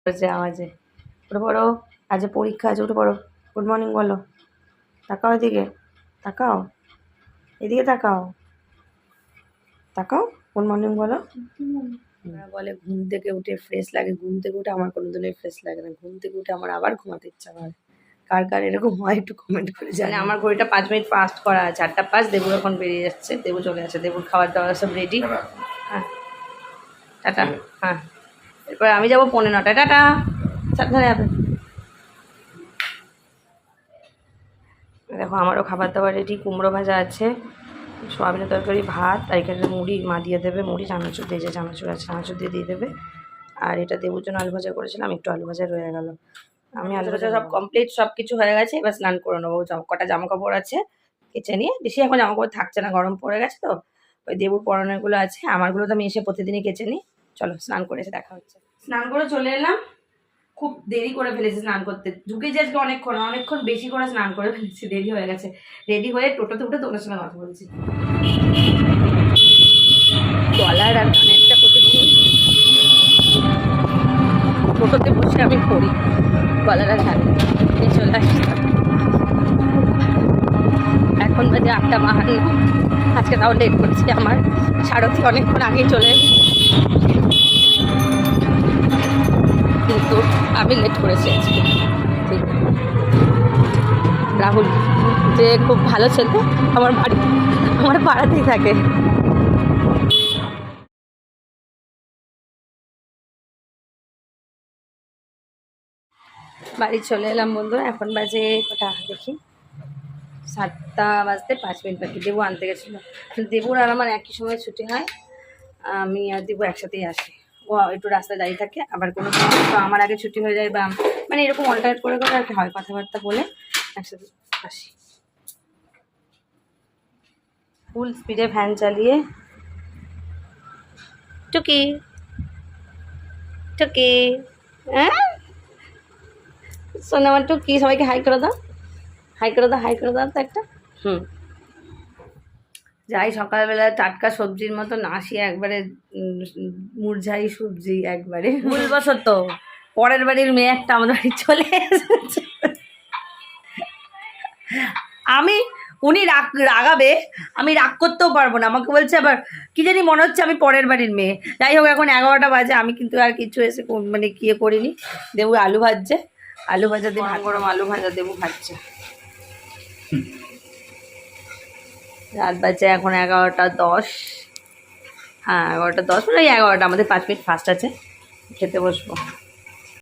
হচ্ছে আওয়াজে। উঠে পড়ো, আজ পরীক্ষা আছে, উঠে পড়ো। গুড মর্নিং বলো। তাকাও এদিকে, তাকাও এদিকে, তাকাও তাকাও, গুড মর্নিং বলো। বলে ঘুম থেকে উঠে ফ্রেশ লাগে, ঘুম থেকে উঠে আমার কোনোদিনই ফ্রেশ লাগে না, ঘুম থেকে উঠে আমার আবার ঘুমাতে ইচ্ছা করে। কার কার এরকম হয় একটু কমেন্ট করে জানে। আমার ঘড়িটা 5 মিনিট ফাস্ট করা আছে, 8টা 5। দেবুর এখন বেরিয়ে যাচ্ছে, দেবু চলে আসে, দেবুর খাবার দাবার সব রেডি। হ্যাঁ টাটা। হ্যাঁ এরপর আমি যাবো 9:45। টাটা, সাবধানে যাবে। দেখো আমারও খাবার দাবার রেডি, কুমড়ো ভাজা আছে, সোয়াবিনের তরকারি, ভাত, আর এখানে মুড়ি মা দিয়ে দেবে, মুড়ি চানাচুর দিয়ে, যে চানাচুর আছে চানাচুর দিয়ে দেবে। আর এটা দেবুর জন্য আলু ভাজা করেছিলাম, একটু আলু ভাজা রয়ে গেল। আমি আলু ভাজা সব কমপ্লিট, সব কিছু হয়ে গেছে, এবার স্নান করে নেবো। কটা জামা কাপড় আছে কেচে নিয়ে, বেশি এখন জামা কাপড় থাকছে না, গরম পড়ে গেছে তো। ওই দেবুর পরানোগুলো আছে, আমারগুলো তো আমি এসে প্রতিদিনই কেচে নিই। চলো স্নান করে এসে দেখা হচ্ছে। স্নান করে চলে এলাম, খুব দেরি করে ফেলেছি স্নান করতে, ঢুকেছি আজকে অনেকক্ষণ বেশি করে স্নান করে ফেলেছি, দেরি হয়ে গেছে। রেডি হয়ে টোটোতে উঠে তোমার সঙ্গে কথা বলছি। গলার আর কানেরটা প্রতিদিন টোটোতে বসে আমি পড়ি, গলার আর কানের চলে আসতাম। এখন বাজে 8:52, আজকে তাও লেট করছি। আমার সারথি অনেকক্ষণ আগেই চলে এসেছে, কিন্তু আমি লেট করেছি আজকে। ঠিক, রাহুল যে খুব ভালো ছেলে, আমার বাড়ি আমার পাড়াতেই থাকে। বাড়ি চলে এলাম বন্ধুরা, এখন বাজে কটা দেখি, 7:05 বাকি। দেবু আনতে গেছিলো, দেবুর আর আমার একই সময় ছুটি হয়, আমি আর দেবু একসাথেই আসি। ও একটু রাস্তায় দাঁড়িয়ে থাকে, আবার কোনো তো আমার আগে ছুটি হয়ে যায়, বা মানে এরকম অল্টারনেট করে করে আর কি হয়, কথাবার্তা বলে একসাথে আসি। ফুল স্পিডে ফ্যান চালিয়ে। টুকি টুকি, হ্যাঁ শোনো আমার টুকি, সবাইকে হাই করে দাও, হাই করে দাও, হাই করে দাও তো একটা। যাই সকালবেলা টাটকা সবজির মতো আসি, একবারে মুরঝাই সবজি, একবারে ভুলবশত পরের বাড়ির মেয়ে একটা আমাদের বাড়ি চলে এসেছে। আমি উনি রাগাবে, আমি রাগ করতেও পারবো না, আমাকে বলছে আবার কি জানি মনে হচ্ছে আমি পরের বাড়ির মেয়ে। যাই হোক এখন 11টা বাজে, আমি কিন্তু আর কিছু এসে মানে কিয়ে করিনি। দেবু আলু ভাজছে, আলু ভাজা দিয়ে গরম আলু ভাজা দেবু খাচ্ছে। রাত বাজে এখন 11:10। হ্যাঁ 11:10, মানে 11টা, আমাদের 5 মিনিট ফাস্ট আছে, খেতে বসবো।